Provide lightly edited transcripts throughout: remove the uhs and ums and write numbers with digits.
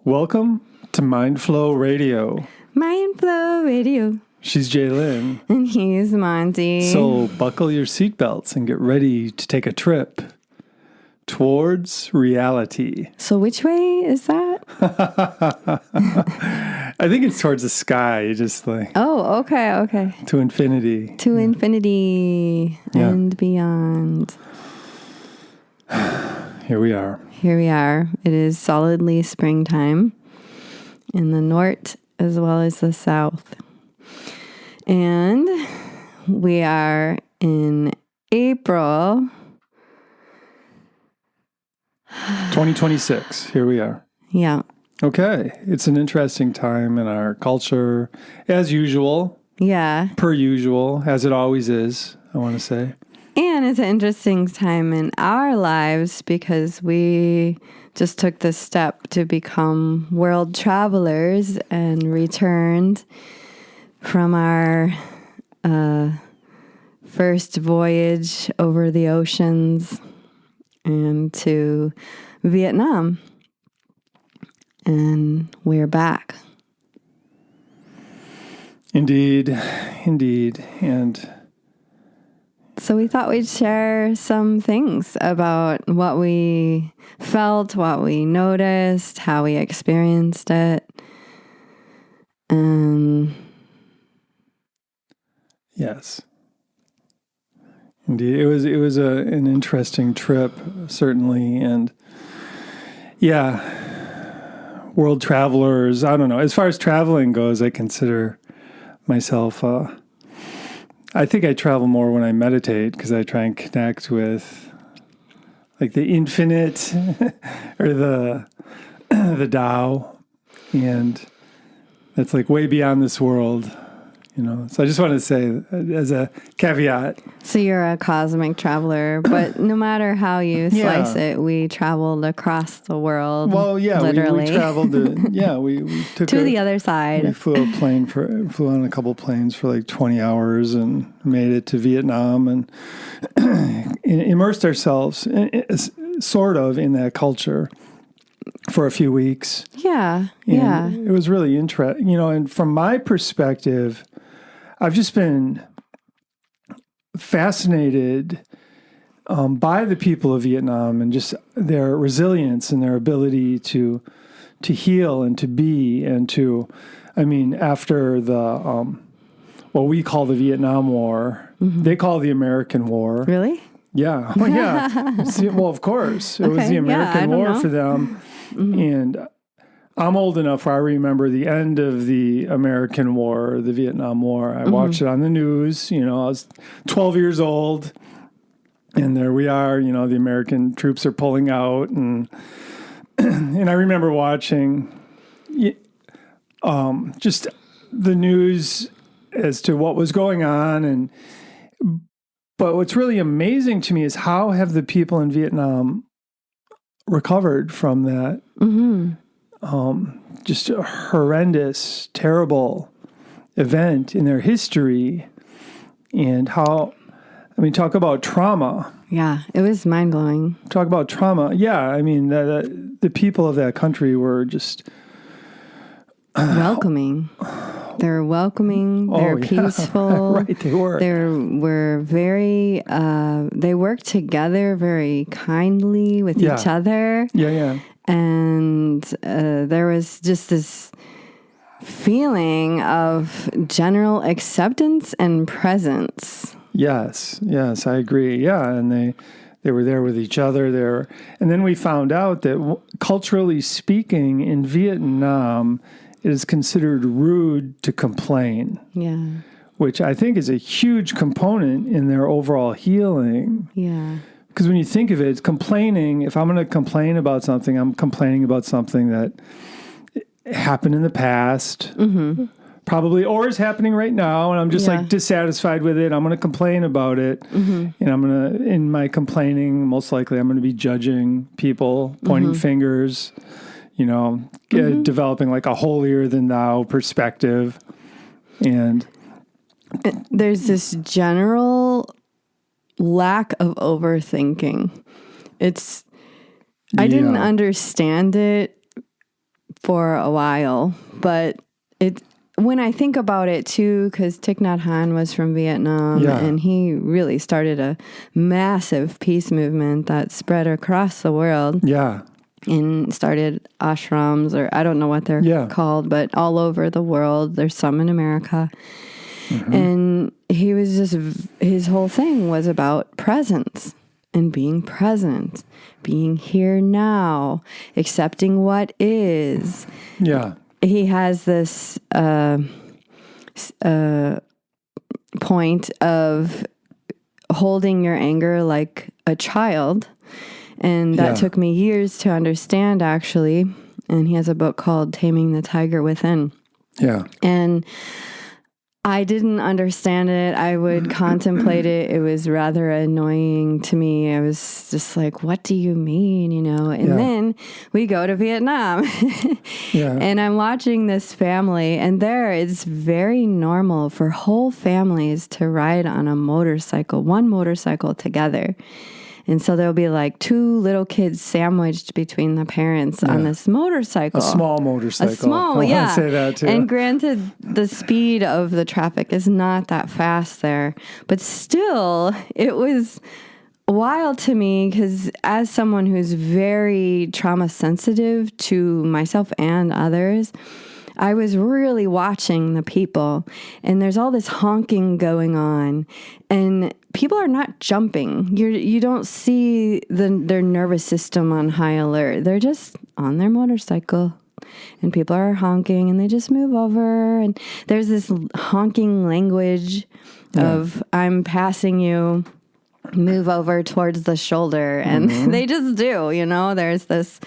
Welcome to Mindflow Radio. Mindflow Radio. She's Jaylyn. And he's Monty. So buckle your seatbelts and get ready to take a trip towards reality. So which way is that? I think it's towards the sky, just like. Oh, okay. To infinity. To infinity and beyond. Here we are. It is solidly springtime in the north as well as the south. And we are in April 2026. Here we are. Yeah. Okay. It's an interesting time in our culture, as usual. Yeah. Per usual, as it always is, I want to say. And it's an interesting time in our lives because we just took the step to become world travelers and returned from our first voyage over the oceans and to Vietnam. And we're back. Indeed. And so we thought we'd share some things about what we felt, what we noticed, how we experienced it. Yes. Indeed. It was an interesting trip, certainly. And yeah, world travelers, I don't know. As far as traveling goes, I consider myself I think I travel more when I meditate because I try and connect with like the infinite or the Tao, and that's like way beyond this world, you know. So I just want to say as a caveat. So you're a cosmic traveler, but no matter how you slice it, we traveled across the world. Well, yeah, literally. we traveled we took to the other side. We flew on a couple planes for like 20 hours and made it to Vietnam and immersed ourselves sort of in that culture for a few weeks. Yeah. It was really interesting, you know, and from my perspective, I've just been fascinated by the people of Vietnam and just their resilience and their ability to heal and to be and to, I mean, after the what we call the Vietnam War, they call the American War. Really? Yeah. Well, yeah. Well, of course, it was the American War for them, and I'm old enough where I remember the end of the American War, the Vietnam War. I watched it on the news. You know, I was 12 years old, and there we are. You know, the American troops are pulling out, and I remember watching just the news as to what was going on. But what's really amazing to me is how have the people in Vietnam recovered from that just a horrendous, terrible event in their history, and how, I mean, talk about trauma. Yeah, it was mind-blowing. Talk about trauma. Yeah, I mean, the people of that country were just welcoming. They're welcoming. They're peaceful. Right, they were. They were very. They worked together very kindly with each other. Yeah. And there was just this feeling of general acceptance and presence. Yes, I agree. Yeah, and they were there with each other. And then we found out that culturally speaking, in Vietnam, it is considered rude to complain. Yeah. Which I think is a huge component in their overall healing. Yeah. Because when you think of it, it's complaining. If I'm going to complain about something, I'm complaining about something that happened in the past, probably, or is happening right now, and I'm just like dissatisfied with it. I'm going to complain about it, and I'm going to, in my complaining, most likely I'm going to be judging people, pointing fingers, you know, developing like a holier than thou perspective, and there's this general lack of overthinking. I didn't understand it for a while. But when I think about it too, because Thich Nhat Hanh was from Vietnam, and he really started a massive peace movement that spread across the world. Yeah. And started ashrams, or I don't know what they're called, but all over the world. There's some in America. Mm-hmm. And he was his whole thing was about presence and being present, being here now, accepting what is. Yeah. He has this point of holding your anger like a child. And that took me years to understand, actually. And he has a book called Taming the Tiger Within. Yeah. And I didn't understand it. I would contemplate it. It was rather annoying to me. I was just like, what do you mean, And then we go to Vietnam. And I'm watching this family. And there it's very normal for whole families to ride on a motorcycle, one motorcycle together. And so there'll be like two little kids sandwiched between the parents on this motorcycle. A small motorcycle. I want to say that too. And granted, the speed of the traffic is not that fast there. But still, it was wild to me because as someone who's very trauma sensitive to myself and others, I was really watching the people, and there's all this honking going on, and people are not jumping. You don't see their nervous system on high alert. They're just on their motorcycle, and people are honking, and they just move over, and there's this honking language of I'm passing you, move over towards the shoulder, and they just do, there's this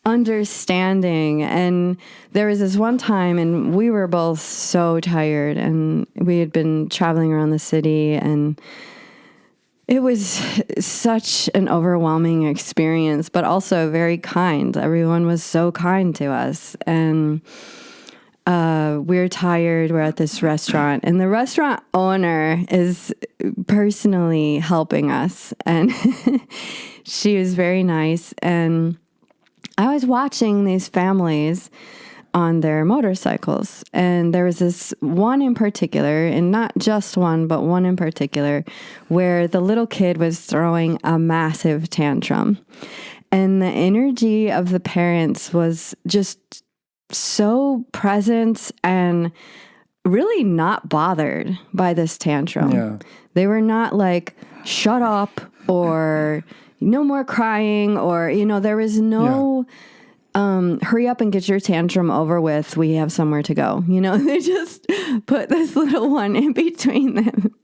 understanding. And there was this one time, and we were both so tired, and we had been traveling around the city, and it was such an overwhelming experience, but also very kind. Everyone was so kind to us, and we're tired. We're at this restaurant, and the restaurant owner is personally helping us, and she was very nice. And I was watching these families on their motorcycles, and there was this one in particular, and not just one, but one in particular, where the little kid was throwing a massive tantrum. And the energy of the parents was just so present and really not bothered by this tantrum. Yeah. They were not like, shut up, or no more crying, or, there was no, hurry up and get your tantrum over with. We have somewhere to go. They just put this little one in between them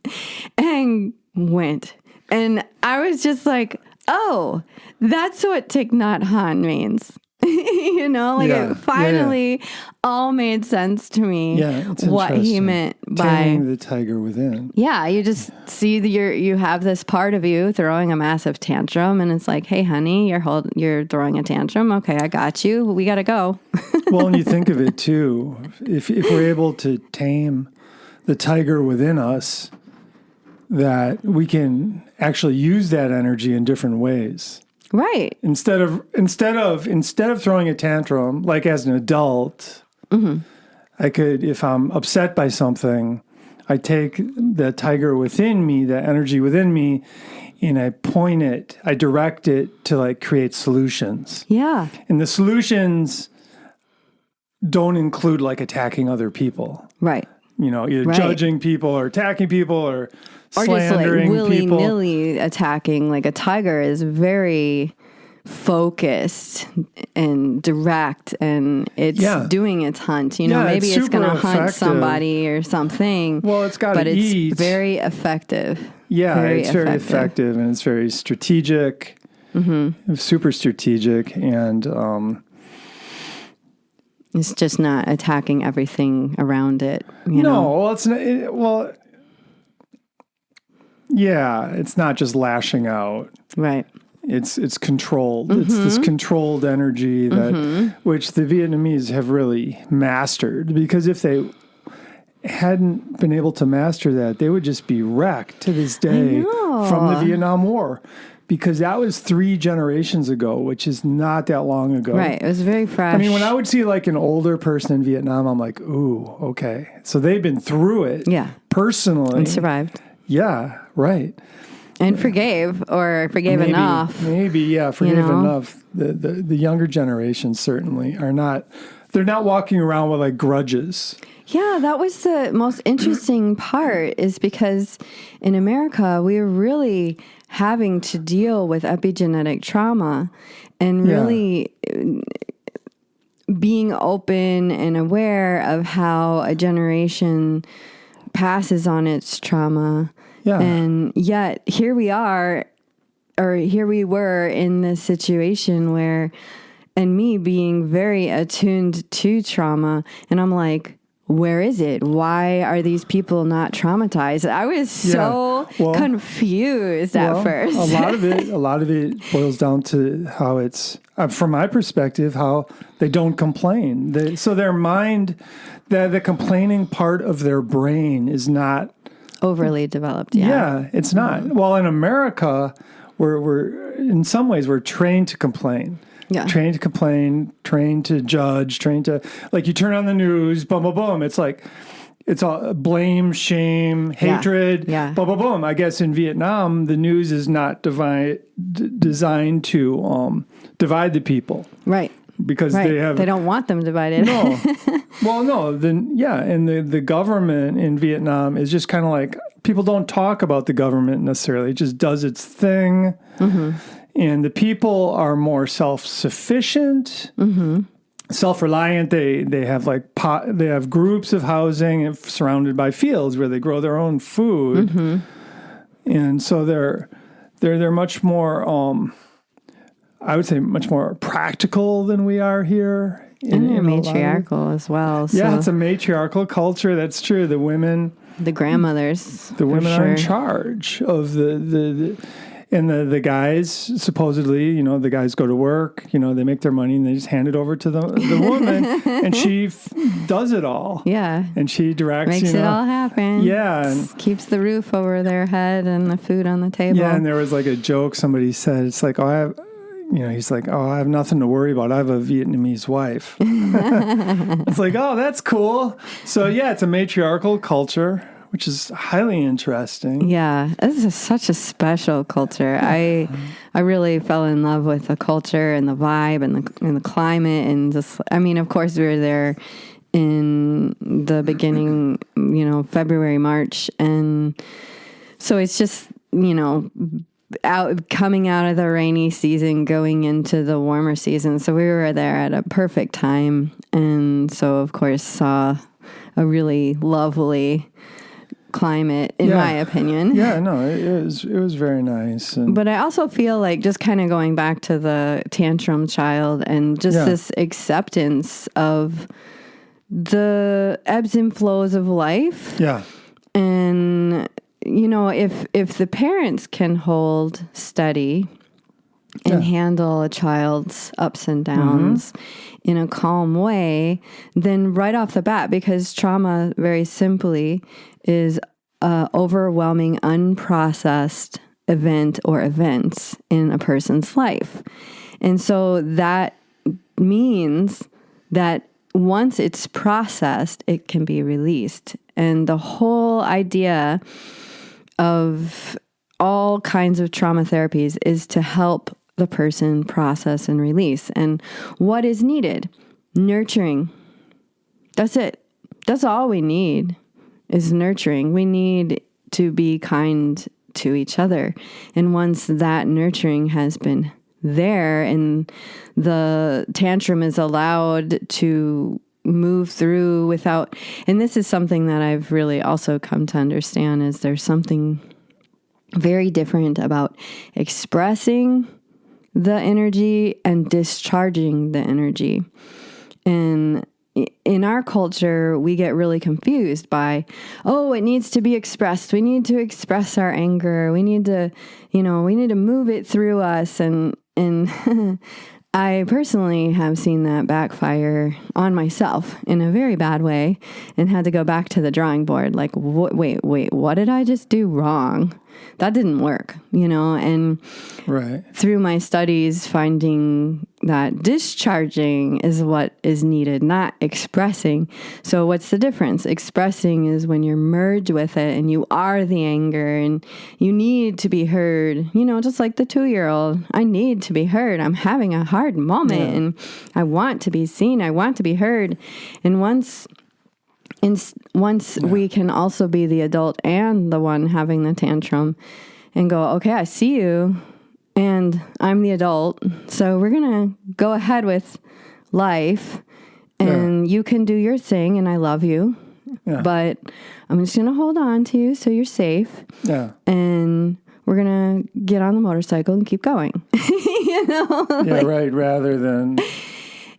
and went. And I was just like, oh, that's what Thich Nhat Hanh means. It finally all made sense to me what he meant by taming the tiger within. Yeah, you just see you have this part of you throwing a massive tantrum, and it's like, hey, honey, you're throwing a tantrum. Okay, I got you. We got to go. Well, and you think of it too, if we're able to tame the tiger within us, that we can actually use that energy in different ways. Right. Instead of throwing a tantrum, like as an adult, I could, if I'm upset by something, I take the tiger within me, the energy within me, and I direct it to like create solutions. Yeah. And the solutions don't include like attacking other people. Right. Either judging people or attacking people or slandering just like people. willy-nilly attacking. Like a tiger is very focused and direct, and it's doing its hunt. Maybe it's going to hunt somebody or something. Well, it's got to eat. It's very effective. Yeah, it's very effective, and it's very strategic, super strategic, and it's just not attacking everything around it. Well, it's not. It's not just lashing out. Right. It's controlled. It's this controlled energy that which the Vietnamese have really mastered, because if they hadn't been able to master that, they would just be wrecked to this day from the Vietnam War, because that was 3 generations ago, which is not that long ago. Right. It was very fresh. I mean, when I would see like an older person in Vietnam, I'm like, ooh, okay. So they've been through it personally. And survived. Yeah, right. And forgave enough. Maybe, forgave enough. The younger generations certainly are not, they're not walking around with like grudges. Yeah, that was the most interesting part, is because in America, we're really having to deal with epigenetic trauma and really being open and aware of how a generation passes on its trauma. Yeah. And yet here we were in this situation where, and me being very attuned to trauma, and I'm like, where is it? Why are these people not traumatized? I was so confused at first. a lot of it boils down to how it's, from my perspective, how they don't complain. So their mind, the complaining part of their brain is not overly developed. Yeah, it's not. Well, in America, we're in some ways we're trained to complain. Yeah. Trained to complain, trained to judge, trained to, like, you turn on the news, boom, boom, boom. It's like, it's all blame, shame, hatred, boom, boom, boom. I guess in Vietnam, the news is not designed to divide the people. Right. Because they don't want them divided. No. Well, no. Then, and the government in Vietnam is just kind of like, people don't talk about the government necessarily. It just does its thing. Mm-hmm. And the people are more self-sufficient, self-reliant. They have they have groups of housing surrounded by fields where they grow their own food, and so they're much more. I would say much more practical than we are here. And matriarchal as well. So. Yeah, it's a matriarchal culture. That's true. The women, the grandmothers, are in charge of and the guys, supposedly, the guys go to work, they make their money and they just hand it over to the woman, and she does it all. Yeah. And she directs, makes it all happen. Yeah. And keeps the roof over their head and the food on the table. Yeah, and there was like a joke somebody said, it's like, he's like, I have nothing to worry about. I have a Vietnamese wife. It's like, that's cool. So it's a matriarchal culture, which is highly interesting. Yeah, this is such a special culture. I really fell in love with the culture and the vibe and the climate, and just, of course we were there in the beginning, February, March, and so it's just, coming out of the rainy season, going into the warmer season. So we were there at a perfect time, and so of course saw a really lovely climate, in my opinion. Yeah, no, it was very nice. But I also feel like, just kind of going back to the tantrum child and just this acceptance of the ebbs and flows of life. Yeah. And, if the parents can hold steady and handle a child's ups and downs in a calm way, then right off the bat, because trauma very simply is overwhelming, unprocessed event or events in a person's life. And so that means that once it's processed, it can be released. And the whole idea of all kinds of trauma therapies is to help the person process and release. And what is needed? Nurturing. That's it. That's all we need. Is nurturing. We need to be kind to each other. And once that nurturing has been there and the tantrum is allowed to move through without, and this is something that I've really also come to understand, is there's something very different about expressing the energy and discharging the energy. And in our culture, we get really confused by, it needs to be expressed. We need to express our anger. We need to, move it through us. And I personally have seen that backfire on myself in a very bad way, and had to go back to the drawing board. Like, wait, what did I just do wrong? that didn't work, and Right. through my studies, finding that discharging is what is needed, not expressing. So what's the difference? Expressing is when you're merged with it and you are the anger and you need to be heard, just like the 2-year-old. I need to be heard. I'm having a hard moment and I want to be seen. I want to be heard. And once we can also be the adult and the one having the tantrum and go, okay, I see you. And I'm the adult, so we're going to go ahead with life, and you can do your thing, and I love you, but I'm just going to hold on to you so you're safe, and we're going to get on the motorcycle and keep going, Right, rather than...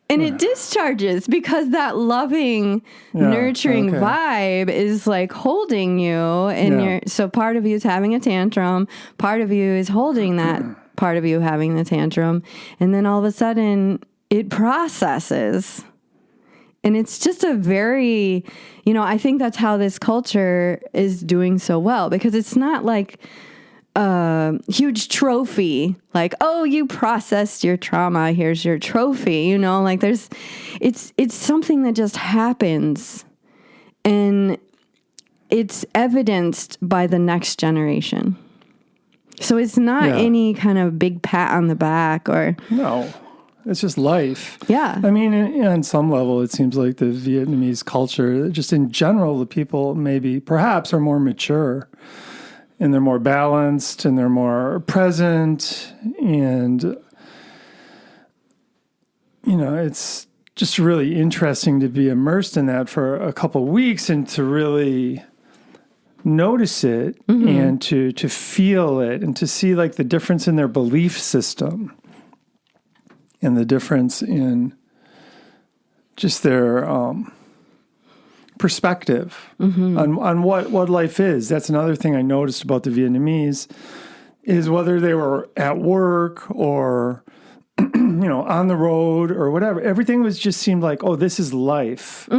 And it discharges because that loving, nurturing vibe is like holding you, and so part of you is having a tantrum, part of you is holding that part of you having the tantrum, and then all of a sudden it processes. And it's just a very, I think that's how this culture is doing so well, because it's not like a huge trophy, like, oh, you processed your trauma, here's your trophy, like it's something that just happens, and it's evidenced by the next generation. So it's not any kind of big pat on the back or... No, it's just life. Yeah. I mean, on some level, it seems like the Vietnamese culture, just in general, the people perhaps are more mature, and they're more balanced, and they're more present, and, it's just really interesting to be immersed in that for a couple of weeks and to really notice it and to feel it and to see like the difference in their belief system and the difference in just their perspective on what life is. That's another thing I noticed about the Vietnamese is whether they were at work or on the road or whatever, everything just seemed like, oh, this is life.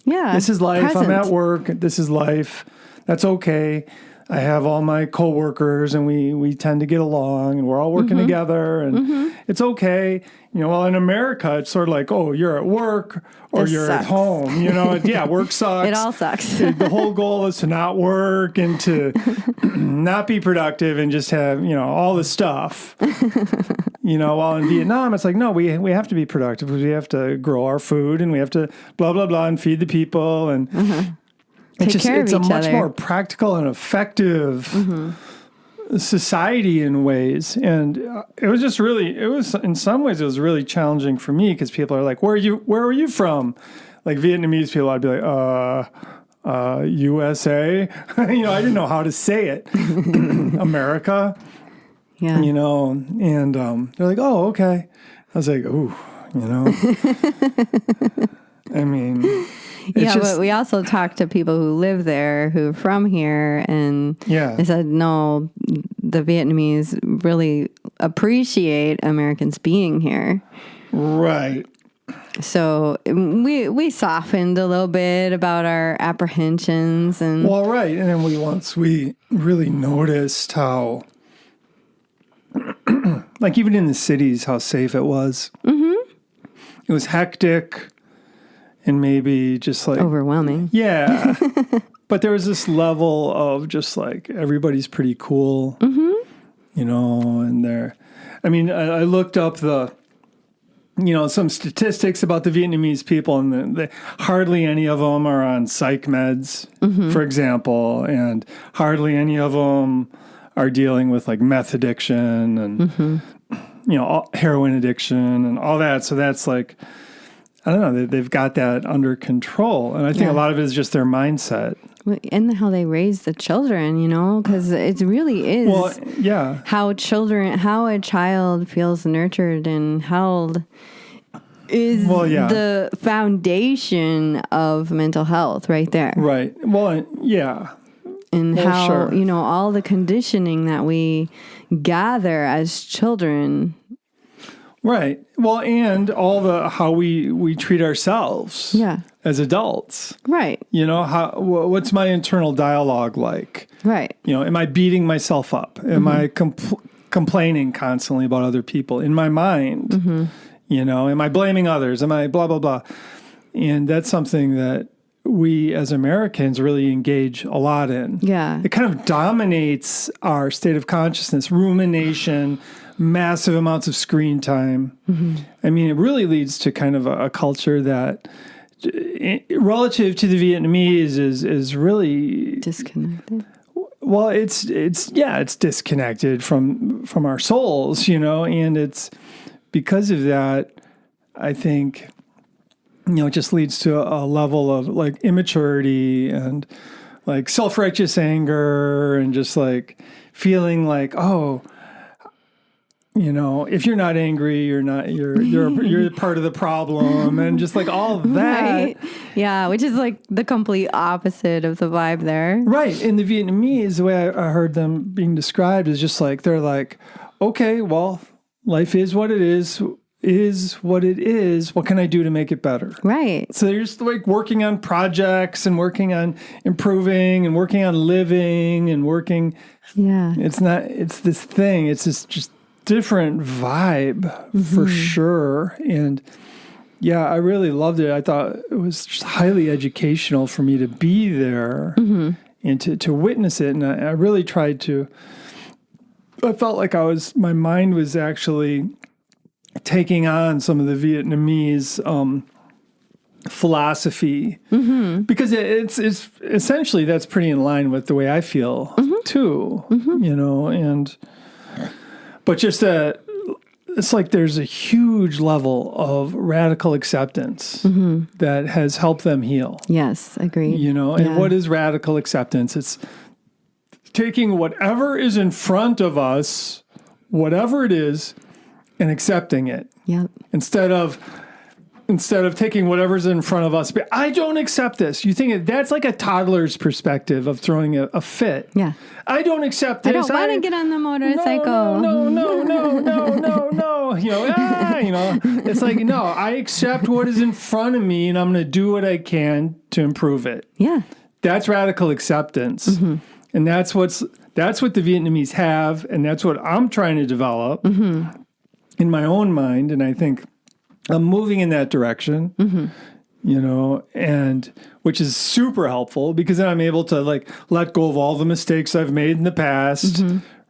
Yeah. This is life. Present. I'm at work. This is life. That's okay. I have all my coworkers and we tend to get along and we're all working together and it's okay. While in America, it's sort of like, oh, you're at work or This you're sucks. at home. Work sucks. It all sucks. The whole goal is to not work and to not be productive and just have, all the stuff. While in Vietnam, it's like, no, we have to be productive because we have to grow our food and we have to blah, blah, blah and feed the people. And it's a much more practical and effective society in ways. And it was in some ways, it was really challenging for me because people are like, where are you from? Like Vietnamese people, I'd be like, USA. I didn't know how to say it. America. Yeah. And they're like, oh, okay. I was like, ooh, I mean, but we also talked to people who live there, who are from here, and they said, no, the Vietnamese really appreciate Americans being here. Right. So we softened a little bit about our apprehensions. And right. And then once we really noticed how, like even in the cities, how safe it was. It was hectic. And maybe just like... overwhelming. Yeah. But there was this level of just like, everybody's pretty cool. And I looked up some statistics about the Vietnamese people, and hardly any of them are on psych meds, for example. And hardly any of them are dealing with like meth addiction and, heroin addiction and all that. So that's like... I don't know. They've got that under control. And I think a lot of it is just their mindset. And how they raise the children, because it really is how a child feels nurtured and held is the foundation of mental health right there. Right. Well, yeah. And how, all the conditioning that we gather as children. Right. Well, and all the how we treat ourselves as adults. Right. You know, what's my internal dialogue like? Right. You know, am I beating myself up? Am I complaining constantly about other people in my mind? You know, am I blaming others? Am I blah, blah, blah? And that's something that we as Americans really engage a lot in. Yeah. It kind of dominates our state of consciousness, rumination, massive amounts of screen time. I mean, it really leads to kind of a culture that, relative to the Vietnamese, is really disconnected. Well, it's disconnected from our souls, you know, and it's because of that, I think, you know, it just leads to a level of like immaturity and like self-righteous anger and just like feeling like, oh, you know, if you're not angry, you're part of the problem, and just like all of that. Right. Yeah, which is like the complete opposite of the vibe there. Right. And the Vietnamese, the way I heard them being described is just like, they're like, okay, well, life is what it is what it is. What can I do to make it better? Right. So they're just like working on projects and working on improving and working on living and working. Yeah. It's this thing. It's just different vibe for sure. And yeah, I really loved it. I thought it was just highly educational for me to be there and to witness it. And I really tried to, I felt like my mind was actually taking on some of the Vietnamese philosophy because it's essentially that's pretty in line with the way I feel too, you know, but just it's like there's a huge level of radical acceptance that has helped them heal. Yes, agreed. You know, and what is radical acceptance? It's taking whatever is in front of us, whatever it is, and accepting it. Yep. Instead of taking whatever's in front of us, but I don't accept this. You think that's like a toddler's perspective of throwing a fit. Yeah. I don't accept this. I don't want to get on the motorcycle. No. You know, it's like, no, I accept what is in front of me and I'm going to do what I can to improve it. Yeah. That's radical acceptance. And that's what the Vietnamese have. And that's what I'm trying to develop in my own mind. And I think I'm moving in that direction, you know, and which is super helpful because then I'm able to like let go of all the mistakes I've made in the past,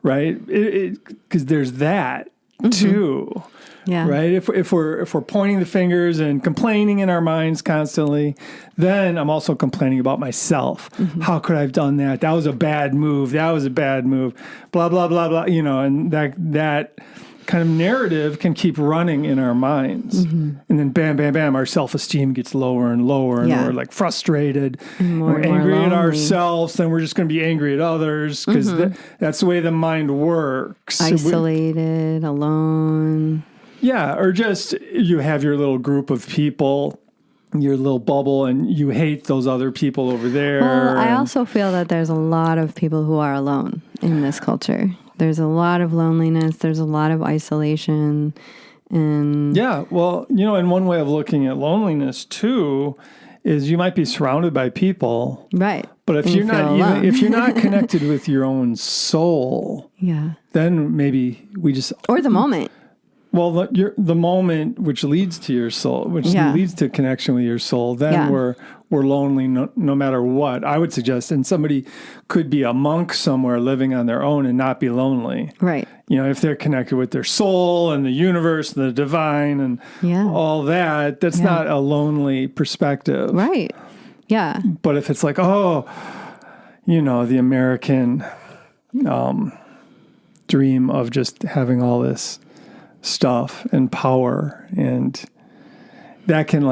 right? Because there's that too, right? If we're pointing the fingers and complaining in our minds constantly, then I'm also complaining about myself. How could I have done that? That was a bad move. That was a bad move. Blah blah blah blah. You know, and that kind of narrative can keep running in our minds. And then bam, bam, bam, our self-esteem gets lower and lower and we're like frustrated. And we're angry at ourselves, then we're just going to be angry at others because that's the way the mind works. Isolated, alone. Yeah, or just you have your little group of people, your little bubble, and you hate those other people over there. Well, I also feel that there's a lot of people who are alone in this culture. There's a lot of loneliness. There's a lot of isolation. And yeah, well, you know, and one way of looking at loneliness too is you might be surrounded by people. Right. But if you're not connected with your own soul, then maybe or the moment. Well, the moment which leads to your soul, which leads to connection with your soul, then we're lonely no matter what. I would suggest, and somebody could be a monk somewhere living on their own and not be lonely. Right. You know, if they're connected with their soul and the universe, and the divine, and all that, that's not a lonely perspective. Right. Yeah. But if it's like, oh, you know, the American dream of just having all this stuff and power, and that can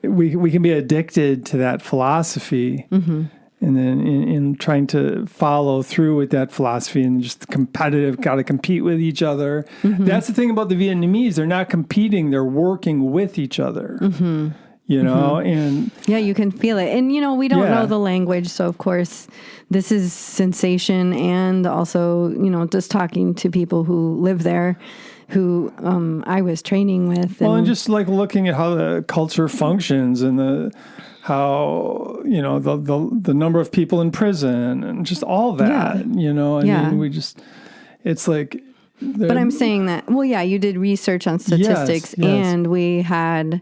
we can be addicted to that philosophy, and then in trying to follow through with that philosophy and just competitive, got to compete with each other. That's the thing about the Vietnamese; they're not competing; they're working with each other. You know, and you can feel it, and you know, we don't know the language, so of course this is sensation, and also, you know, just talking to people who live there. who I was training with. And just like looking at how the culture functions and how, you know, the number of people in prison and just all that, you know, I mean, it's like. But I'm saying that, well, yeah, you did research on statistics and we had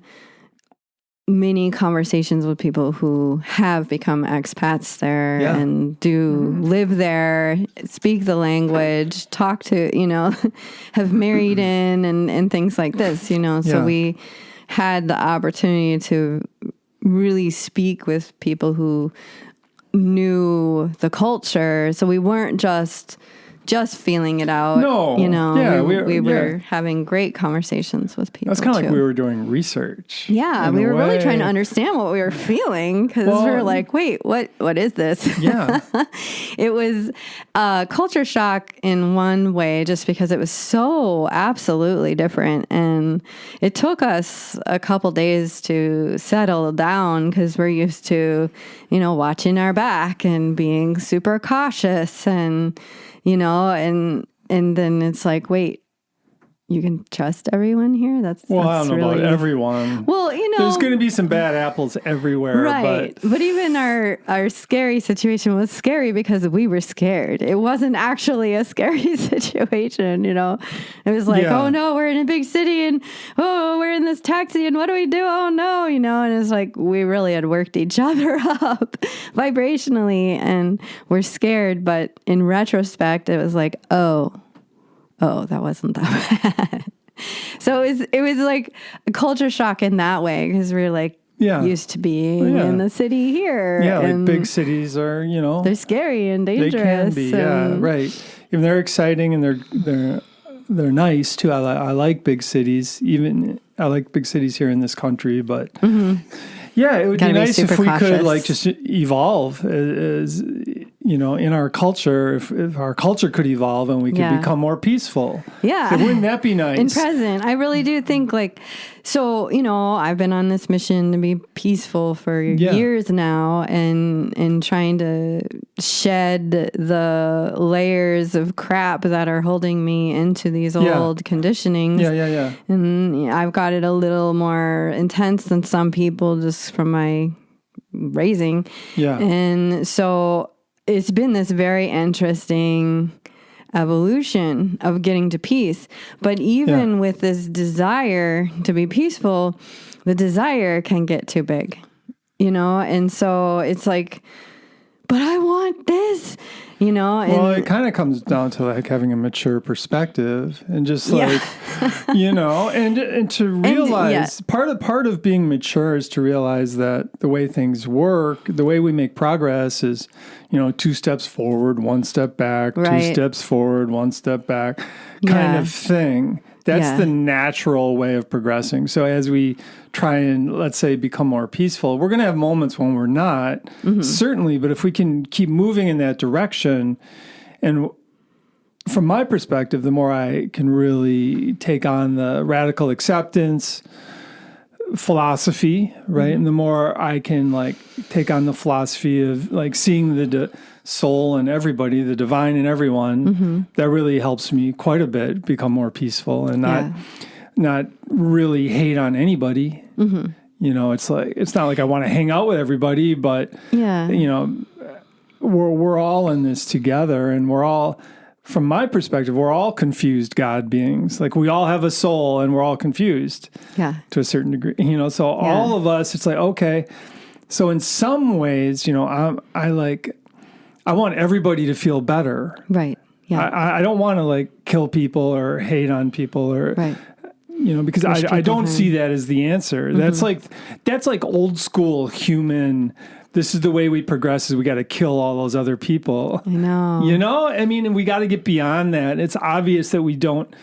many conversations with people who have become expats there and do live there, speak the language, talk to, you know, have married in and things like this, you know. So we had the opportunity to really speak with people who knew the culture. So we weren't just feeling it out. No. You know, yeah, we were having great conversations with people. That's kind of like we were doing research. Yeah, we were really trying to understand what we were feeling because we were like, wait, what is this? Yeah. It was culture shock in one way just because it was so absolutely different. And it took us a couple days to settle down because we're used to, you know, watching our back and being super cautious and, you know, and then it's like, wait, you can trust everyone here? I don't know about everyone. Well, you know. There's going to be some bad apples everywhere. Right. But even our scary situation was scary because we were scared. It wasn't actually a scary situation, you know. It was like, oh, no, we're in a big city and, oh, we're in this taxi and what do we do? Oh, no, you know. And it's like we really had worked each other up vibrationally and we're scared. But in retrospect, it was like, oh, that wasn't that bad. So it was like a culture shock in that way because we were like used to being in the city here. Yeah, like big cities are, you know. They're scary and dangerous. They can be, right. And they're exciting and they're nice too. I like big cities. Even I like big cities here in this country, but yeah, it would be nice if we could like just evolve as you know, in our culture, if our culture could evolve and we could become more peaceful. Yeah. So wouldn't that be nice? In present. I really do think like, so, you know, I've been on this mission to be peaceful for years now and trying to shed the layers of crap that are holding me into these old conditionings. Yeah. And I've got it a little more intense than some people just from my raising. Yeah. And so it's been this very interesting evolution of getting to peace. But even with this desire to be peaceful, the desire can get too big, you know? And so it's like, but I want this, you know? And well, it kind of comes down to like having a mature perspective and just like, you know, and to realize part of being mature is to realize that the way things work, the way we make progress is, you know, 2 steps forward, 1 step back, 2 steps forward, 1 step back kind of thing. That's the natural way of progressing. So as we try and, let's say, become more peaceful, we're going to have moments when we're not, certainly, but if we can keep moving in that direction, and from my perspective, the more I can really take on the radical acceptance philosophy, right? And the more I can like take on the philosophy of like seeing the soul in everybody, the divine in everyone, that really helps me quite a bit become more peaceful and not really hate on anybody. You know, it's like, it's not like I want to hang out with everybody, but you know, we're all in this together and we're all, from my perspective, we're all confused God beings. Like we all have a soul and we're all confused to a certain degree, you know, so all of us, it's like, okay. So in some ways, you know, I want everybody to feel better. Right. Yeah. I don't want to like kill people or hate on people or, you know, because I don't see that as the answer. That's like old school human. This is the way we progress is we got to kill all those other people. I know. You know, I mean, and we got to get beyond that. It's obvious that we don't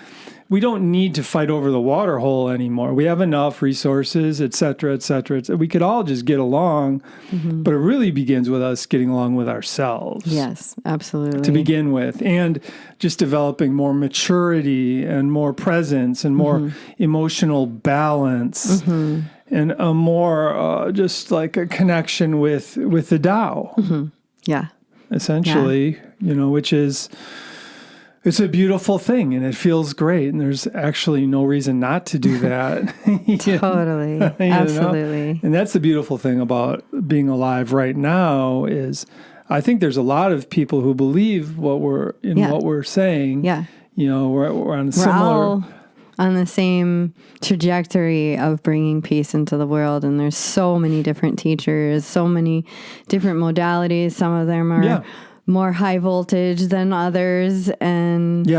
need to fight over the water hole anymore. We have enough resources, et cetera, et cetera. We could all just get along, but it really begins with us getting along with ourselves. Yes, absolutely. To begin with, and just developing more maturity and more presence and more emotional balance. And a more just like a connection with the Tao. Yeah. Essentially, you know, which is It's a beautiful thing, and it feels great, and there's actually no reason not to do that. Totally. Absolutely. And that's the beautiful thing about being alive right now is I think there's a lot of people who believe what we're saying. Yeah. We're on a We're similar... all on the same trajectory of bringing peace into the world. And there's so many different teachers, so many different modalities. Some of them are more high voltage than others. And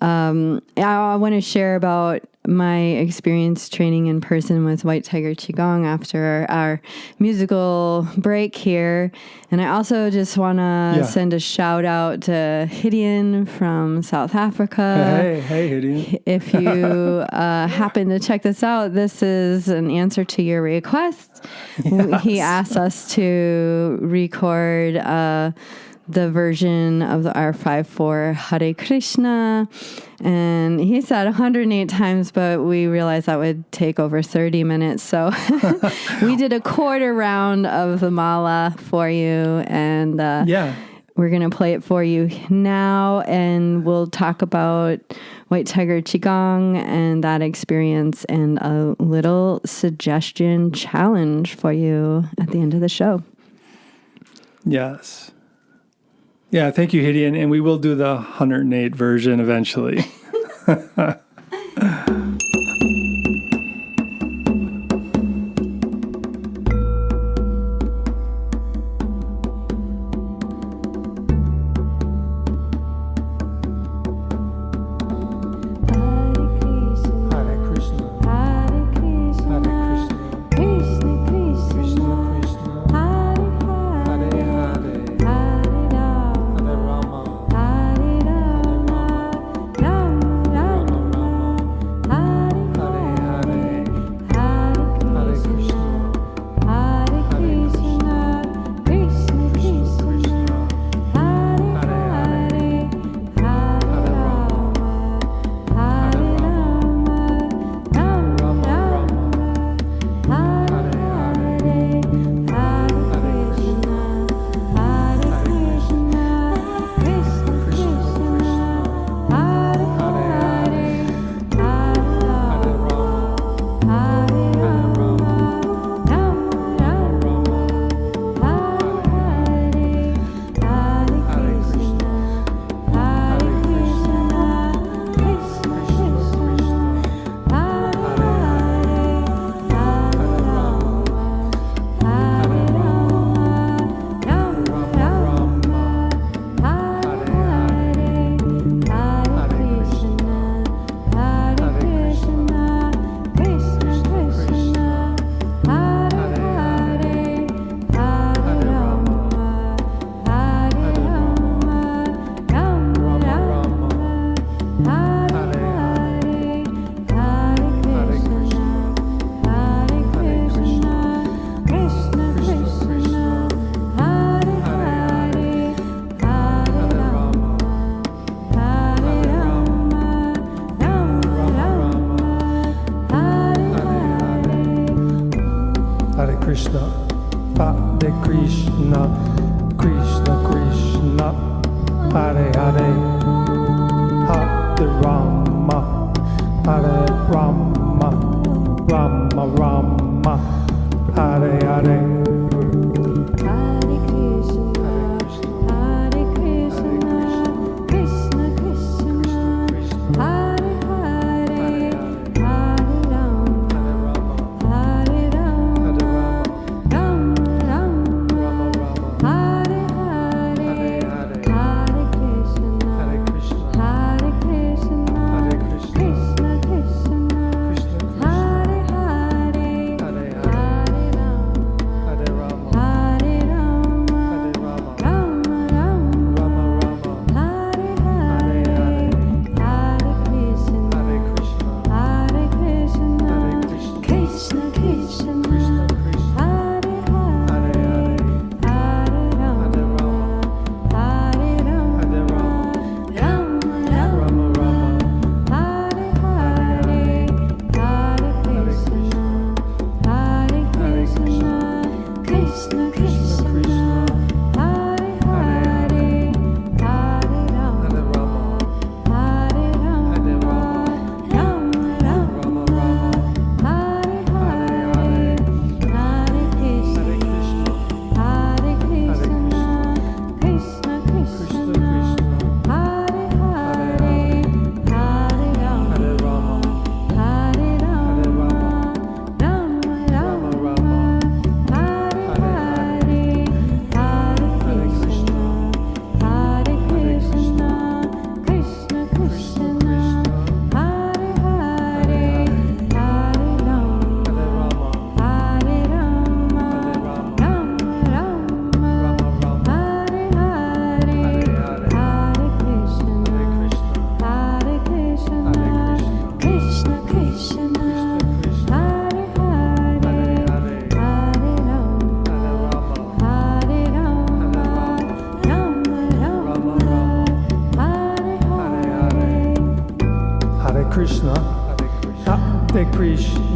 I want to share about my experience training in person with White Tiger Qigong after our musical break here. And I also just want to send a shout out to Hidian from South Africa. Hey, Hidian. If you happen to check this out, this is an answer to your request. Yes. He asked us to record the version of the R5-4 Hare Krishna. And he said 108 times, but we realized that would take over 30 minutes. So we did a quarter round of the mala for you. And we're going to play it for you now. And we'll talk about White Tiger Qigong and that experience and a little suggestion challenge for you at the end of the show. Yes. Yeah, thank you, Hidian. And we will do the 108 version eventually.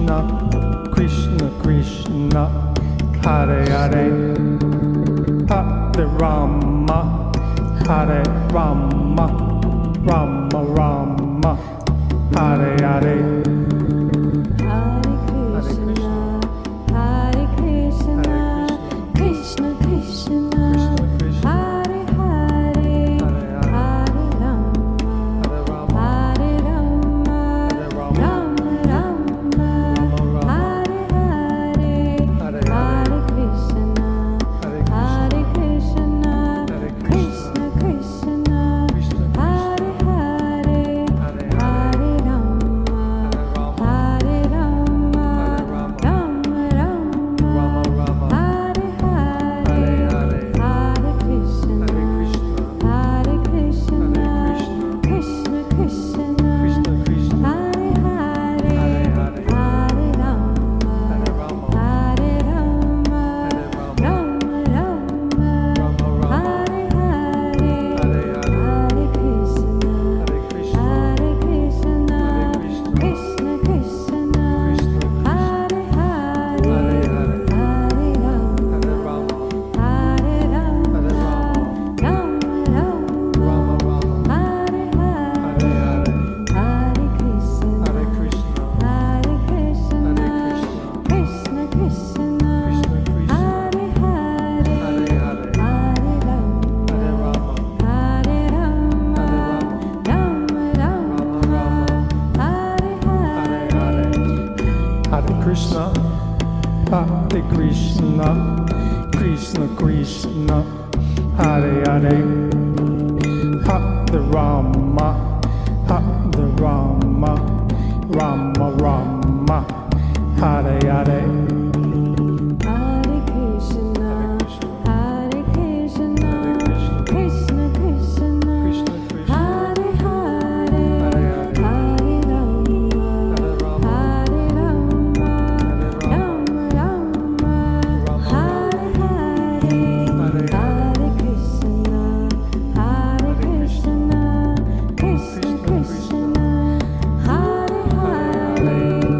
Krishna Krishna, Hare Hare, Hare Rama, Hare Rama, Rama Rama, Hare Hare. Hare Krishna, Hare Krishna, Krishna Krishna, Hare Hare, Hare Rama, Hare Rama, Rama Rama, Hare Hare, Hare Krishna, Hare Krishna, Krishna Krishna, Hare Hare, Hare Rama, Hare Rama, Rama Rama, Hare Hare, Hare Krishna, Hare Krishna, Krishna Krishna, Hare Hare, Hare Rama, Hare Rama, Rama Rama, Hare Hare, Hare Krishna, Hare Krishna, Krishna Krishna, Hare Hare, Hare Rama, Hare Rama, Rama Rama, Hare Hare, Hare Krishna, Hare Krishna, Krishna Krishna, Hare Hare, Hare Rama, Hare Rama, Rama Rama, Hare Hare. Hare Krishna, Hare Krishna, Krishna Krishna, Hare Hare, Hare Rama, Hare Rama, Rama Rama, Hare Hare. Hare Krishna, Hare Krishna, Krishna Krishna, Hare Hare, Hare Rama, Hare Rama, Rama Rama, Hare Hare, Hare Krishna, Hare Krishna, Krishna Krishna, Hare Hare,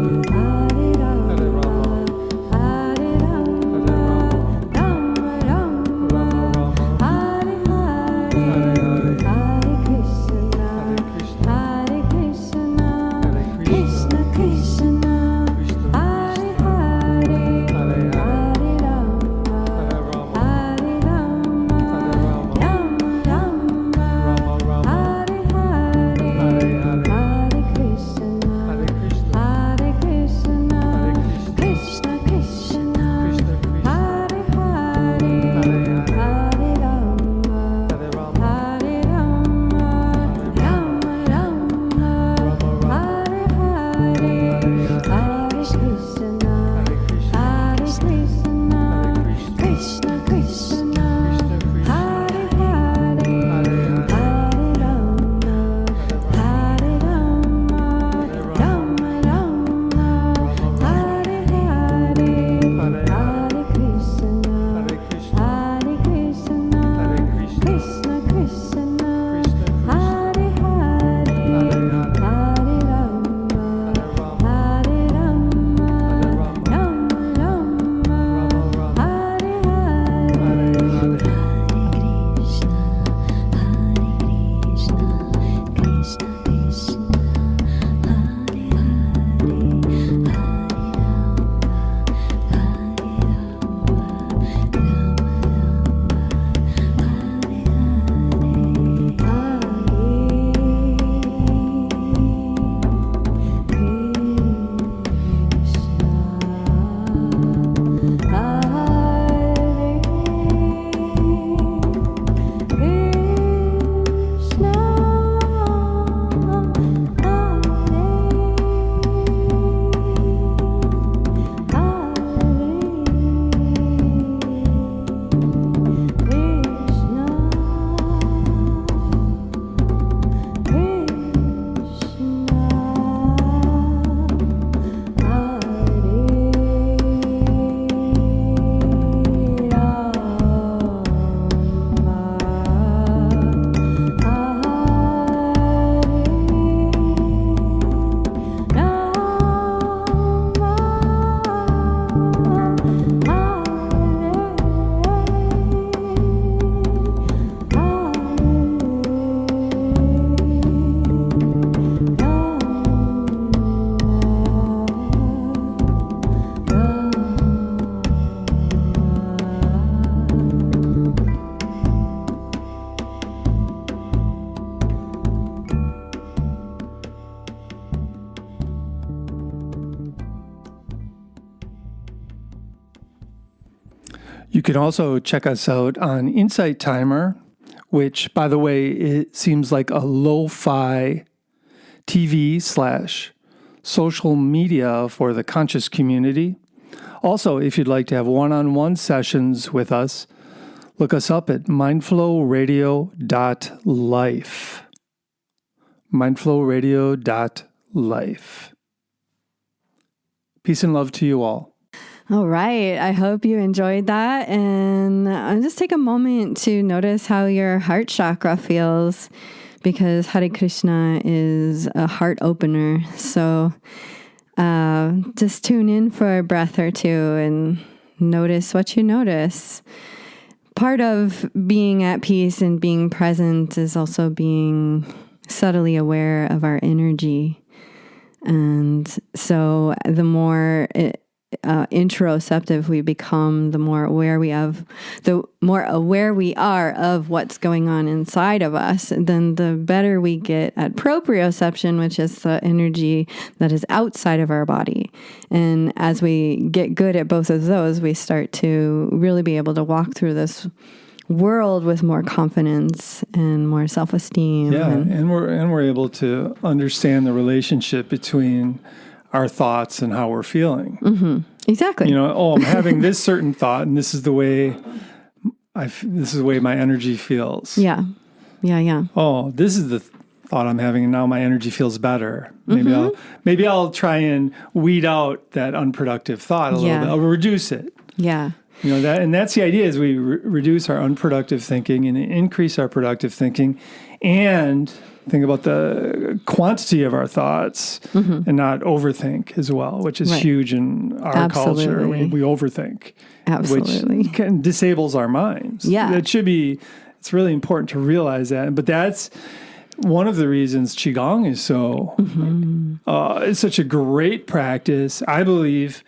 You can also check us out on Insight Timer, which, by the way, it seems like a lo-fi TV/social media for the conscious community. Also, if you'd like to have one-on-one sessions with us, look us up at mindflowradio.life. mindflowradio.life. Peace and love to you all. All right. I hope you enjoyed that. And just take a moment to notice how your heart chakra feels, because Hare Krishna is a heart opener. So just tune in for a breath or two and notice what you notice. Part of being at peace and being present is also being subtly aware of our energy. And so the more introceptive we become, the more aware we are of what's going on inside of us, then the better we get at proprioception, which is the energy that is outside of our body. And as we get good at both of those, we start to really be able to walk through this world with more confidence and more self-esteem. Yeah, and we're able to understand the relationship between our thoughts and how we're feeling. Mm-hmm. Exactly. I'm having this certain thought, and this is the way my energy feels. Yeah. Oh, this is the thought I'm having, and now my energy feels better. Maybe I'll try and weed out that unproductive thought a little bit. I'll reduce it. Yeah. And that's the idea: is we reduce our unproductive thinking and increase our productive thinking, and think about the quantity of our thoughts and not overthink as well, which is huge in our culture. We overthink, which disables our minds. Yeah. It's really important to realize that. But that's one of the reasons Qigong is it's such a great practice, I believe,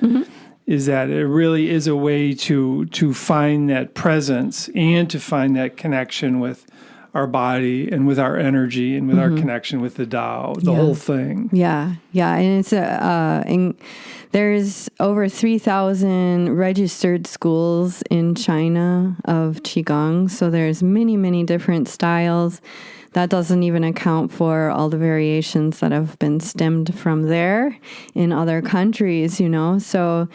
is that it really is a way to find that presence and to find that connection with our body and with our energy and with our connection with the Tao, the whole thing. Yeah. And it's there's over 3,000 registered schools in China of Qigong. So there's many, many different styles. That doesn't even account for all the variations that have been stemmed from there in other countries, So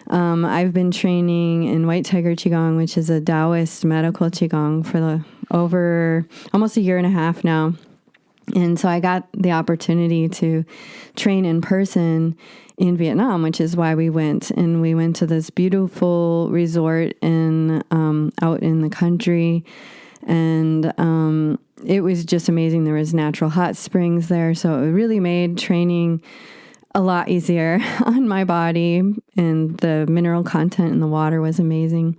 I've been training in White Tiger Qigong, which is a Taoist medical Qigong, for over almost a year and a half now. And so I got the opportunity to train in person in Vietnam, which is why we went. And we went to this beautiful resort out in the country. And it was just amazing. There was natural hot springs there. So it really made training a lot easier on my body. And the mineral content in the water was amazing.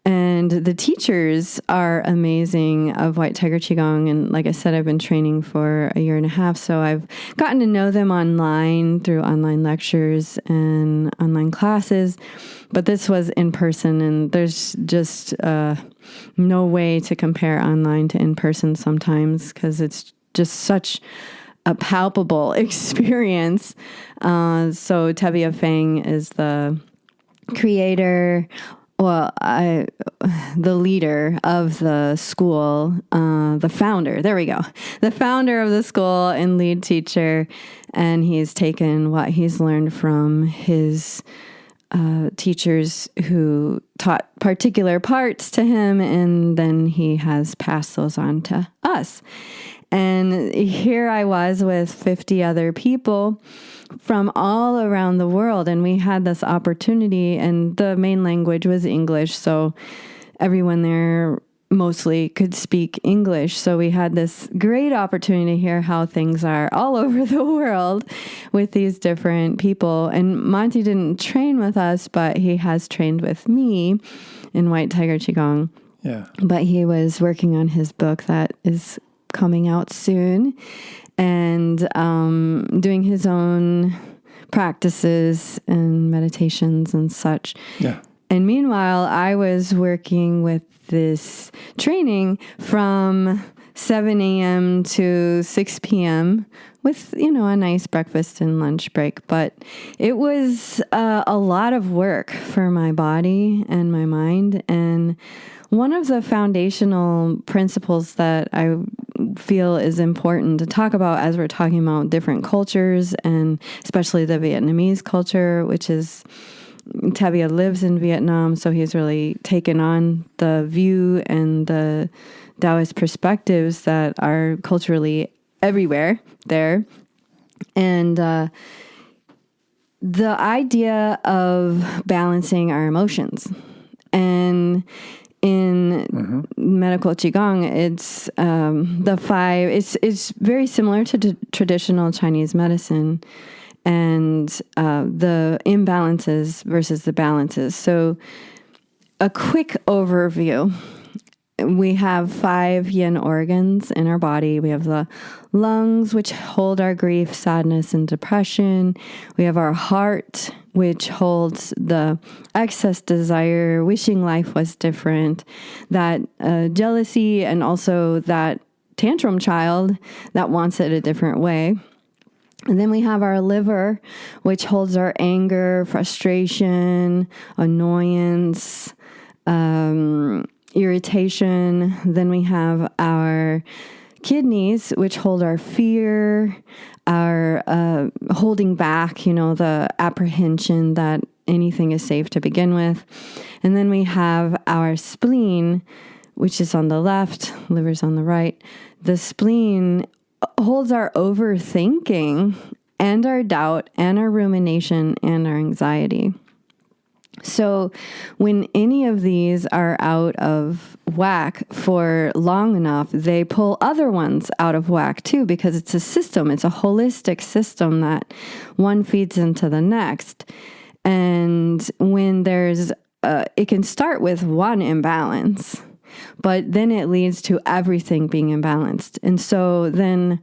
And the teachers are amazing of White Tiger Qigong. And like I said, I've been training for a year and a half. So I've gotten to know them online through online lectures and online classes. But this was in person, and there's just no way to compare online to in person sometimes, because it's just such a palpable experience. So Tevye Fang is the creator, the leader of the school, the founder, there we go. The founder of the school and lead teacher. And he's taken what he's learned from his teachers who taught particular parts to him, and then he has passed those on to us. And here I was with 50 other people from all around the world, and we had this opportunity, and the main language was English, so everyone there mostly could speak English. So we had this great opportunity to hear how things are all over the world with these different people. And Monty didn't train with us, but he has trained with me in White Tiger Qigong. Yeah. But he was working on his book that is coming out soon, and doing his own practices and meditations and such. Yeah. And meanwhile, I was working with this training from 7 a.m. to 6 p.m., with, a nice breakfast and lunch break. But it was a lot of work for my body and my mind. And one of the foundational principles that I feel is important to talk about as we're talking about different cultures, and especially the Vietnamese culture, which is, Tevye lives in Vietnam, so he's really taken on the view and the Taoist perspectives that are culturally everywhere there. And the idea of balancing our emotions. And in medical Qigong, it's the 5, it's very similar to traditional Chinese medicine, and the imbalances versus the balances. So a quick overview. We have 5 yin organs in our body. We have the lungs, which hold our grief, sadness, and depression. We have our heart, which holds the excess desire, wishing life was different, that jealousy, and also that tantrum child that wants it a different way. And then we have our liver, which holds our anger, frustration, annoyance, irritation. Then we have our kidneys, which hold our fear, our holding back, the apprehension that anything is safe to begin with. And then we have our spleen, which is on the left, liver's on the right. The spleen holds our overthinking and our doubt and our rumination and our anxiety. So when any of these are out of whack for long enough, they pull other ones out of whack too, because it's a system. It's a holistic system that one feeds into the next. And when there's, it can start with one imbalance, but then it leads to everything being imbalanced. And so then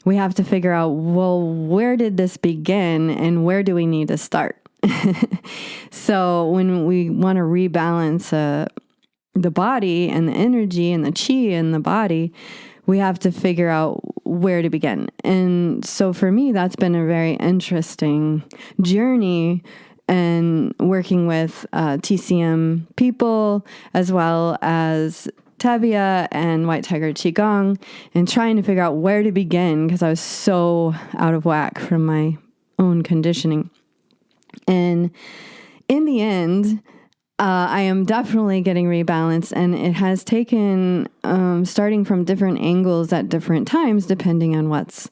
we have to figure out, well, where did this begin and where do we need to start? So when we want to rebalance the body and the energy and the chi in the body, we have to figure out where to begin. And so for me, that's been a very interesting journey, and working with TCM people as well as Tevye and White Tiger Qigong, and trying to figure out where to begin because I was so out of whack from my own conditioning. And in the end, I am definitely getting rebalanced, and it has taken starting from different angles at different times, depending on what's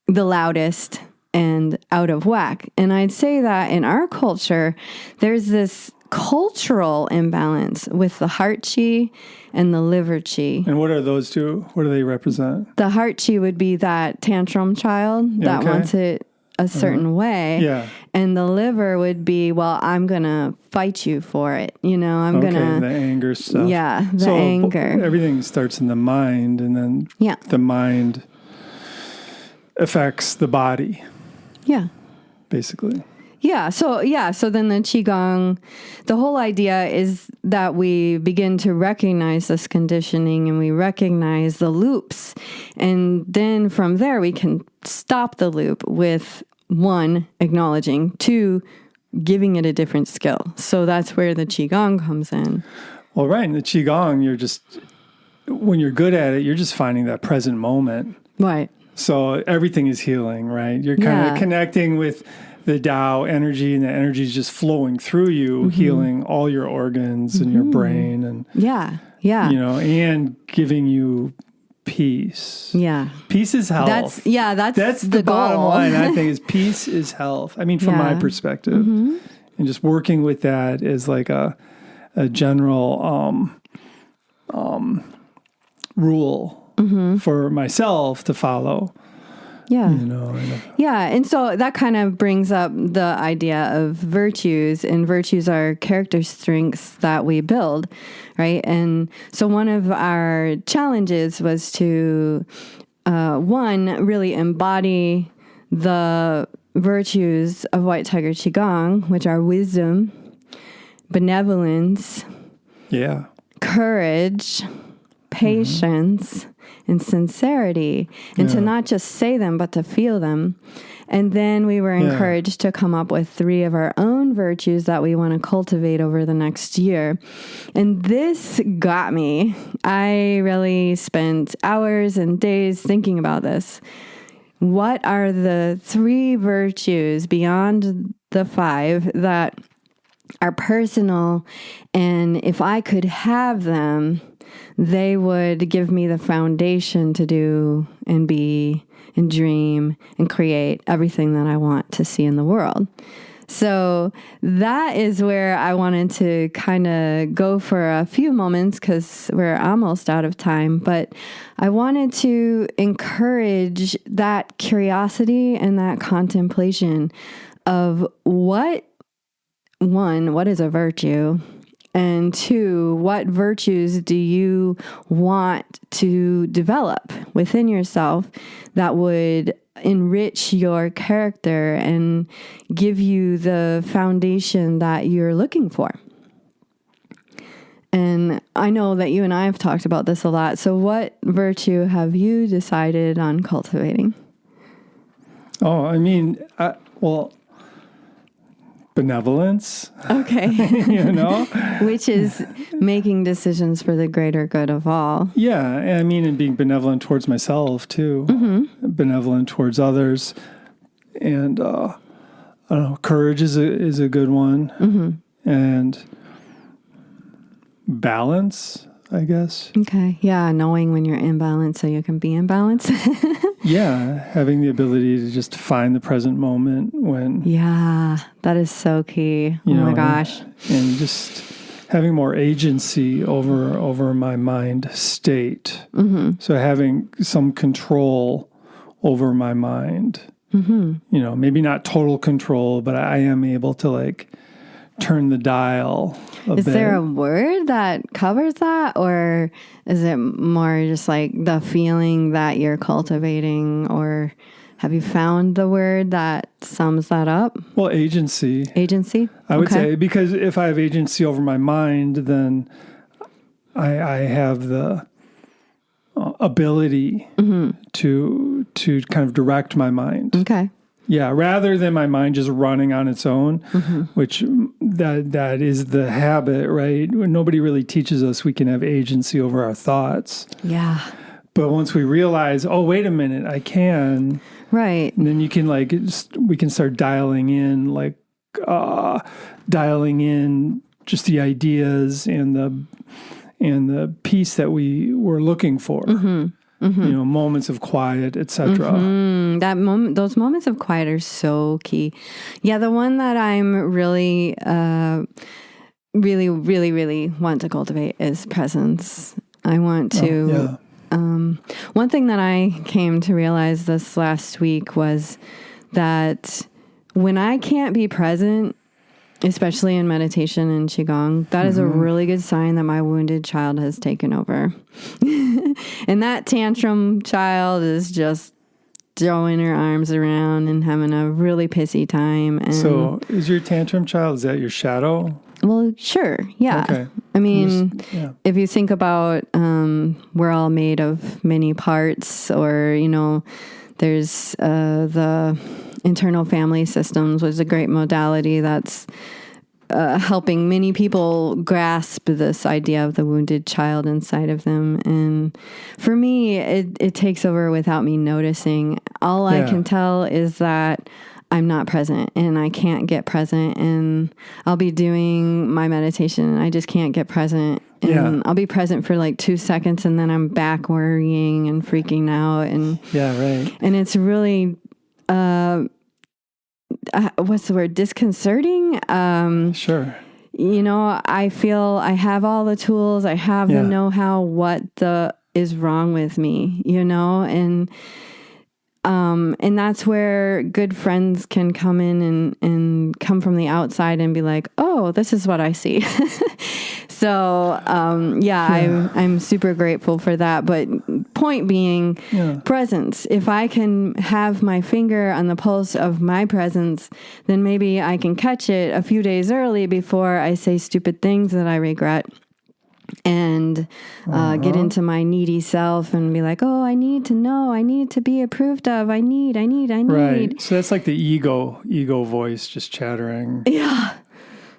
the loudest and out of whack. And I'd say that in our culture, there's this cultural imbalance with the heart chi and the liver chi. And what are those two? What do they represent? The heart chi would be that tantrum child that wants it a certain way. Yeah. And the liver would be, well, I'm going to fight you for it. I'm going to... the anger stuff. Yeah, the anger. Everything starts in the mind, and then the mind affects the body. Yeah. Basically. Yeah. So then the Qigong, the whole idea is that we begin to recognize this conditioning and we recognize the loops. And then from there, we can stop the loop with 1, acknowledging, 2, giving it a different skill. So that's where the Qigong comes in. Well, right. In the Qigong, when you're good at it, you're just finding that present moment. Right. So everything is healing, right? You're kind of connecting with the Tao energy, and the energy is just flowing through you, healing all your organs and your brain, and and giving you peace. Yeah, peace is health. That's the bottom line. I think is peace is health. I mean, from my perspective, and just working with that is like a general rule for myself to follow. Yeah. And so that kind of brings up the idea of virtues, and virtues are character strengths that we build, right? And so one of our challenges was to, 1, really embody the virtues of White Tiger Qigong, which are wisdom, benevolence, courage, patience, and sincerity, and to not just say them, but to feel them. And then we were encouraged to come up with 3 of our own virtues that we want to cultivate over the next year. And this got me. I really spent hours and days thinking about this. What are the 3 virtues beyond the 5 that are personal? And if I could have them, they would give me the foundation to do and be and dream and create everything that I want to see in the world. So that is where I wanted to kind of go for a few moments because we're almost out of time. But I wanted to encourage that curiosity and that contemplation of what is a virtue? And 2, what virtues do you want to develop within yourself that would enrich your character and give you the foundation that you're looking for? And I know that you and I have talked about this a lot. So what virtue have you decided on cultivating? Oh, I mean, benevolence. Okay. Which is making decisions for the greater good of all. Yeah. I mean, and being benevolent towards myself too. Benevolent towards others. And, I don't know, courage is a good one. And balance, I guess. Okay. Yeah. Knowing when you're in balance so you can be in balance. Yeah. Having the ability to just find the present moment when. Yeah. That is so key. Oh my gosh. And just having more agency over my mind state. So having some control over my mind. Maybe not total control, but I am able to turn the dial a bit. Is there a word that covers that, or is it more just like the feeling that you're cultivating, or have you found the word that sums that up? Well, agency. Agency? I would say, because if I have agency over my mind, then I have the ability to kind of direct my mind. Okay. Yeah, rather than my mind just running on its own, which that is the habit, right? Nobody really teaches us we can have agency over our thoughts. Yeah. But once we realize, oh, wait a minute, I can. Right. And then you can we can start dialing in just the ideas and the peace that we were looking for. Moments of quiet, etc. Those moments of quiet are so key. Yeah, the one that I'm really, really, really, really want to cultivate is presence. I want to. One thing that I came to realize this last week was that when I can't be present, especially in meditation and Qigong, that is a really good sign that my wounded child has taken over. And that tantrum child is just throwing her arms around and having a really pissy time. And so is your tantrum child, is that your shadow? Well, sure. Yeah. Okay. I mean, if you think about, we're all made of many parts, or, there's the internal family systems, which is a great modality that's helping many people grasp this idea of the wounded child inside of them. And for me, it takes over without me noticing. All I can tell is that I'm not present and I can't get present, and I'll be doing my meditation and I just can't get present. And I'll be present for 2 seconds and then I'm back worrying and freaking out. And and it's really, what's the word? Disconcerting. Sure. I feel I have all the tools. I have the know-how. What is wrong with me? And that's where good friends can come in and come from the outside and be like, oh, this is what I see. So, I'm super grateful for that. But point being, presence. If I can have my finger on the pulse of my presence, then maybe I can catch it a few days early before I say stupid things that I regret. and get into my needy self and be like, oh, I need to know, I need to be approved of, I need. Right. So that's like the ego voice just chattering. Yeah.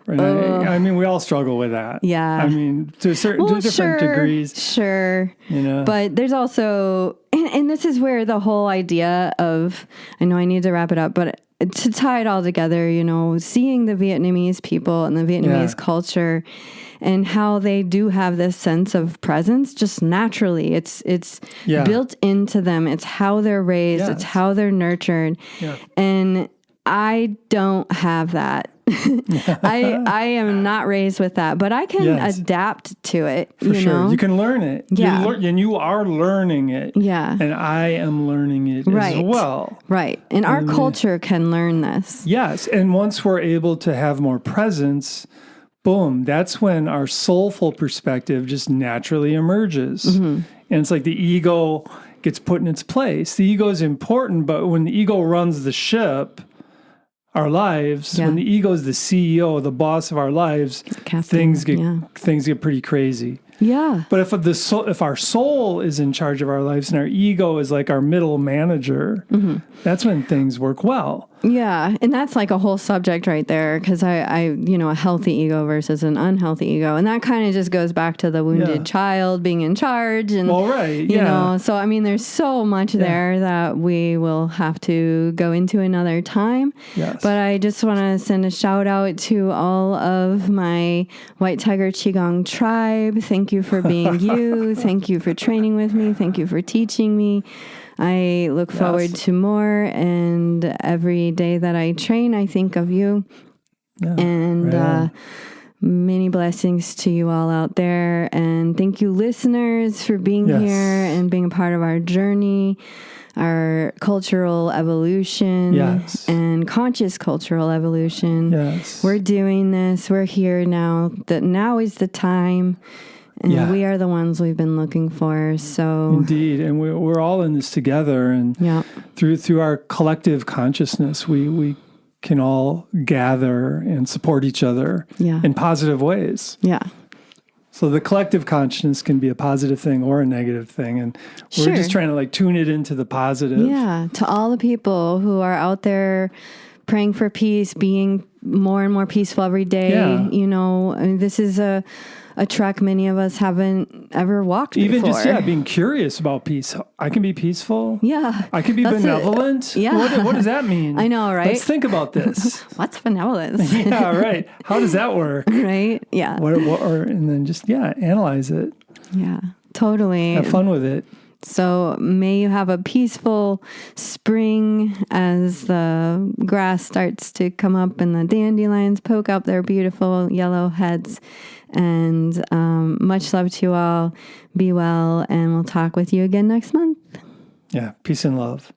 Right. I mean, we all struggle with that. Yeah. I mean, to different degrees. Sure. You know. But there's also, and this is where the whole idea of, I know I need to wrap it up, but to tie it all together, you know, seeing the Vietnamese people and the Vietnamese culture and how they do have this sense of presence just naturally. It's built into them. It's how they're raised. Yes. It's how they're nurtured. Yeah. And I don't have that. I am not raised with that, but I can adapt to it. For sure. You can learn it. Yeah. And you are learning it. Yeah. And I am learning it as well. Right. And our culture can learn this. Yes. And once we're able to have more presence, boom, that's when our soulful perspective just naturally emerges. Mm-hmm. And it's like the ego gets put in its place. The ego is important, but when the ego runs the ship, our lives, when the ego is the CEO, the boss of our lives, things get pretty crazy. Yeah. But if our soul is in charge of our lives and our ego is like our middle manager, that's when things work well. Yeah. And that's like a whole subject right there, because I a healthy ego versus an unhealthy ego. And that kind of just goes back to the wounded child being in charge. And, you know, so I mean, there's so much there that we will have to go into another time. Yes. But I just want to send a shout out to all of my White Tiger Qigong tribe. Thank you for being you. Thank you for training with me. Thank you for teaching me. I look forward to more, and every day that I train, I think of you. Yeah, and many blessings to you all out there. And thank you, listeners, for being here and being a part of our journey, our cultural evolution and conscious cultural evolution. Yes. We're doing this. We're here now. That now is the time. And we are the ones we've been looking for. So indeed, and we're all in this together. And through our collective consciousness, we can all gather and support each other in positive ways. Yeah. So the collective consciousness can be a positive thing or a negative thing, and we're just trying to like tune it into the positive. Yeah. To all the people who are out there praying for peace, being more and more peaceful every day. Yeah. You know, I mean, this is a trek many of us haven't ever walked before. Even just, being curious about peace. I can be peaceful. Yeah. I can be benevolent. Yeah. What does that mean? I know, right? Let's think about this. What's benevolence? Yeah, right. How does that work? Right? Yeah. And then just, analyze it. Yeah, totally. Have fun with it. So may you have a peaceful spring as the grass starts to come up and the dandelions poke up their beautiful yellow heads. And much love to you all. Be well, and we'll talk with you again next month. Yeah, peace and love.